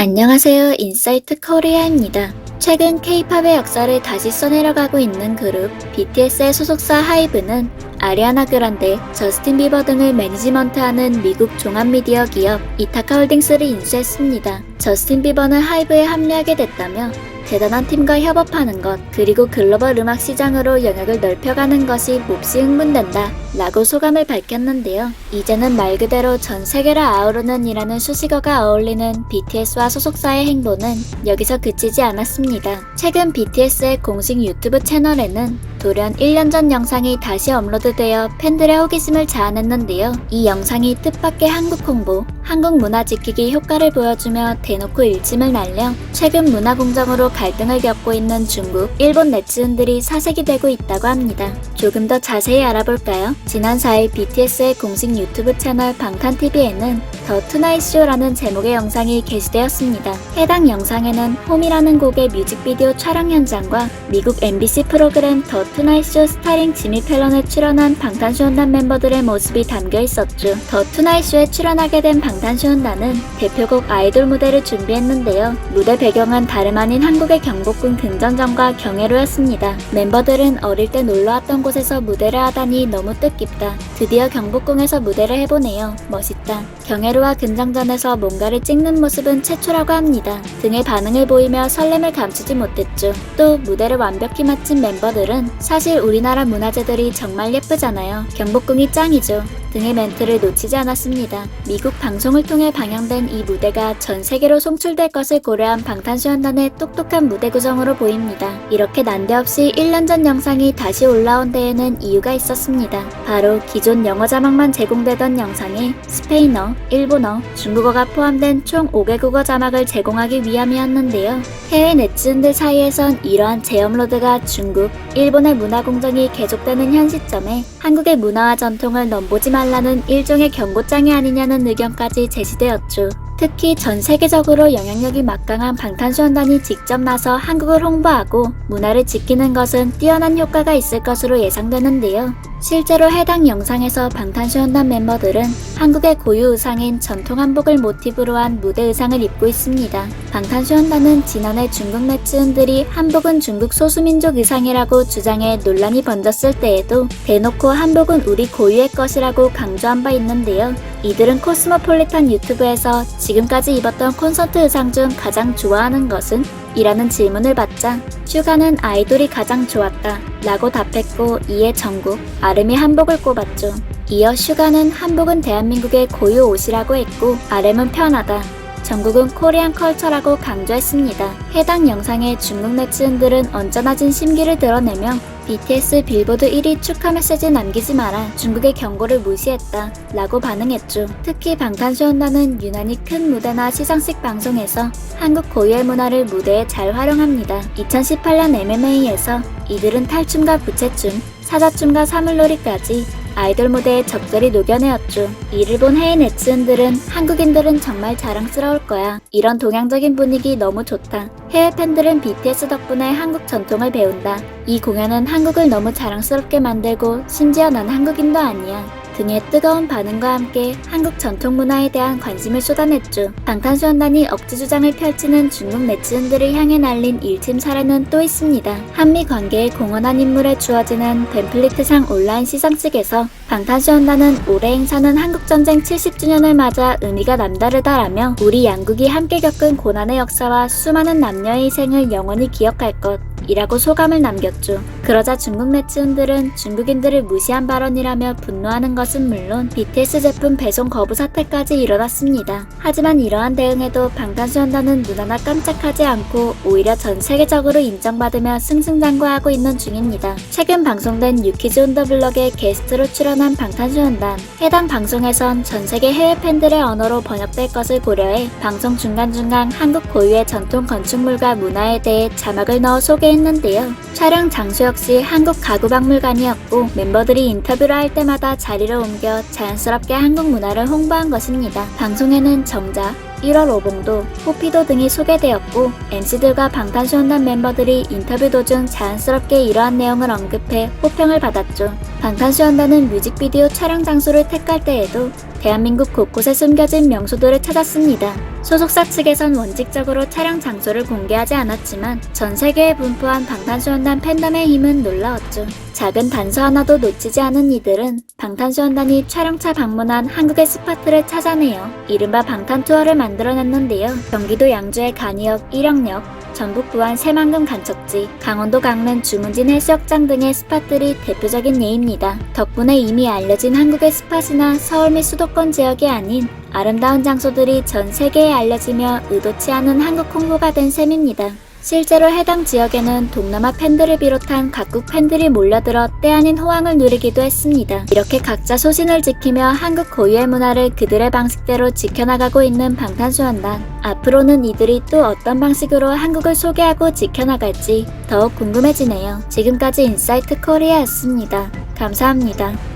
안녕하세요. 인사이트 코리아입니다. 최근 K-팝의 역사를 다시 써내려가고 있는 그룹 BTS의 소속사 하이브는 아리아나 그란데, 저스틴 비버 등을 매니지먼트하는 미국 종합미디어 기업 이타카홀딩스를 인수했습니다. 저스틴 비버는 하이브에 합류하게 됐다며 대단한 팀과 협업하는 것, 그리고 글로벌 음악 시장으로 영역을 넓혀가는 것이 몹시 흥분된다 라고 소감을 밝혔는데요. 이제는 말 그대로 전 세계를 아우르는 이라는 수식어가 어울리는 BTS와 소속사의 행보는 여기서 그치지 않았습니다. 최근 BTS의 공식 유튜브 채널에는 돌연 1년 전 영상이 다시 업로드되어 팬들의 호기심을 자아냈는데요. 이 영상이 뜻밖의 한국 홍보, 한국 문화 지키기 효과를 보여주며 대놓고 일침을 날려 최근 문화 공정으로 갈등을 겪고 있는 중국, 일본 네티즌들이 사색이 되고 있다고 합니다. 조금 더 자세히 알아볼까요? 지난 4일 BTS의 공식 유튜브 채널 방탄TV에는 더 투나잇 쇼라는 제목의 영상이 게시되었습니다. 해당 영상에는 홈이라는 곡의 뮤직비디오 촬영 현장과 미국 MBC 프로그램 더 투나잇 쇼 스타링 지미 펠런에 출연한 방탄소년단 멤버들의 모습이 담겨 있었죠. 더 투나잇 쇼에 출연하게 된 방탄소년단은 대표곡 아이돌 무대를 준비했는데요. 무대 배경은 다름 아닌 한국의 경복궁 금전전과 경회로였습니다. 멤버들은 어릴 때 놀러왔던 곳에서 무대를 하다니 너무 뜻깊다. 드디어 경복궁에서 무대를 해보네요. 멋있다. 경회로와 금장전에서 뭔가를 찍는 모습은 최초라고 합니다. 등의 반응을 보이며 설렘을 감추지 못했죠. 또 무대를 완벽히 마친 멤버들은 사실 우리나라 문화재들이 정말 예쁘잖아요. 경복궁이 짱이죠. 등의 멘트를 놓치지 않았습니다. 미국 방송을 통해 방영된 이 무대가 전 세계로 송출될 것을 고려한 방탄소년단의 똑똑한 무대 구성으로 보입니다. 이렇게 난데없이 1년 전 영상이 다시 올라온 데에는 이유가 있었습니다. 바로 기존 영어 자막만 제공되던 영상에 스페인어, 일본어, 중국어가 포함된 총 5개 국어 자막을 제공하기 위함이었는데요. 해외 네티즌들 사이에선 이러한 재업로드가 중국, 일본의 문화 공정이 계속되는 현 시점에 한국의 문화와 전통을 넘보지 말라는 일종의 경고장이 아니냐는 의견까지 제시되었죠. 특히 전 세계적으로 영향력이 막강한 방탄소년단이 직접 나서 한국을 홍보하고 문화를 지키는 것은 뛰어난 효과가 있을 것으로 예상되는데요. 실제로 해당 영상에서 방탄소년단 멤버들은 한국의 고유 의상인 전통 한복을 모티브로 한 무대 의상을 입고 있습니다. 방탄소년단은 지난해 중국 네티즌들이 한복은 중국 소수민족 의상이라고 주장해 논란이 번졌을 때에도 대놓고 한복은 우리 고유의 것이라고 강조한 바 있는데요. 이들은 코스모폴리탄 유튜브에서 지금까지 입었던 콘서트 의상 중 가장 좋아하는 것은? 이라는 질문을 받자 슈가는 아이돌이 가장 좋았다 라고 답했고, 이에 정국, RM이 한복을 꼽았죠. 이어 슈가는 한복은 대한민국의 고유 옷이라고 했고, RM은 편하다, 정국은 코리안 컬처라고 강조했습니다. 해당 영상에 중국 네티즌들은 언짢아진 심기를 드러내며 BTS 빌보드 1위 축하 메시지 남기지 마라, 중국의 경고를 무시했다 라고 반응했죠. 특히 방탄소년단은 유난히 큰 무대나 시상식 방송에서 한국 고유의 문화를 무대에 잘 활용합니다. 2018년 MMA에서 이들은 탈춤과 부채춤, 사자춤과 사물놀이까지 아이돌 무대에 적절히 녹여내었죠. 이를 본 해외 네티즌들은 한국인들은 정말 자랑스러울 거야. 이런 동양적인 분위기 너무 좋다. 해외 팬들은 BTS 덕분에 한국 전통을 배운다. 이 공연은 한국을 너무 자랑스럽게 만들고 심지어 난 한국인도 아니야. 등의 뜨거운 반응과 함께 한국 전통 문화에 대한 관심을 쏟아냈죠. 방탄소년단이 억지 주장을 펼치는 중국 네티즌들을 향해 날린 일침 사례는 또 있습니다. 한미 관계에 공헌한 인물에 주어지는 벤플리트상 온라인 시상식에서 방탄소년단은 올해 행사는 한국전쟁 70주년을 맞아 의미가 남다르다라며 우리 양국이 함께 겪은 고난의 역사와 수많은 남녀의 희생을 영원히 기억할 것 이라고 소감을 남겼죠. 그러자 중국 네티즌들은 중국인들을 무시한 발언이라며 분노하는 것은 물론 BTS 제품 배송 거부 사태까지 일어났습니다. 하지만 이러한 대응에도 방탄소년단은 눈 하나 깜짝하지 않고 오히려 전 세계적으로 인정받으며 승승장구하고 있는 중입니다. 최근 방송된 유키즈 온 더 블럭에 게스트로 출연한 방탄소년단. 해당 방송에선 전 세계 해외 팬들의 언어로 번역될 것을 고려해 방송 중간중간 한국 고유의 전통 건축물과 문화에 대해 자막을 넣어 소개했는데요. 촬영 장소 역시 한국 가구박물관이었고 멤버들이 인터뷰를 할 때마다 자리를 옮겨 자연스럽게 한국 문화를 홍보한 것입니다. 방송에는 정자, 1월 오봉도, 호피도 등이 소개되었고 MC들과 방탄소년단 멤버들이 인터뷰 도중 자연스럽게 이러한 내용을 언급해 호평을 받았죠. 방탄소년단은 뮤직비디오 촬영 장소를 택할 때에도 대한민국 곳곳에 숨겨진 명소들을 찾았습니다. 소속사 측에선 원칙적으로 촬영 장소를 공개하지 않았지만 전 세계에 분포한 방탄소년단 팬덤의 힘은 놀라웠죠. 작은 단서 하나도 놓치지 않은 이들은 방탄소년단이 촬영차 방문한 한국의 스파트를 찾아내어 이른바 방탄 투어를 만들어냈는데요. 경기도 양주의 간이역 1영역, 전북 부안 새만금 간척지, 강원도 강릉 주문진 해수욕장 등의 스팟들이 대표적인 예입니다. 덕분에 이미 알려진 한국의 스팟이나 서울 및 수도권 지역이 아닌 아름다운 장소들이 전 세계에 알려지며 의도치 않은 한국 홍보가 된 셈입니다. 실제로 해당 지역에는 동남아 팬들을 비롯한 각국 팬들이 몰려들어 때 아닌 호황을 누리기도 했습니다. 이렇게 각자 소신을 지키며 한국 고유의 문화를 그들의 방식대로 지켜나가고 있는 방탄소년단. 앞으로는 이들이 또 어떤 방식으로 한국을 소개하고 지켜나갈지 더욱 궁금해지네요. 지금까지 인사이트 코리아였습니다. 감사합니다.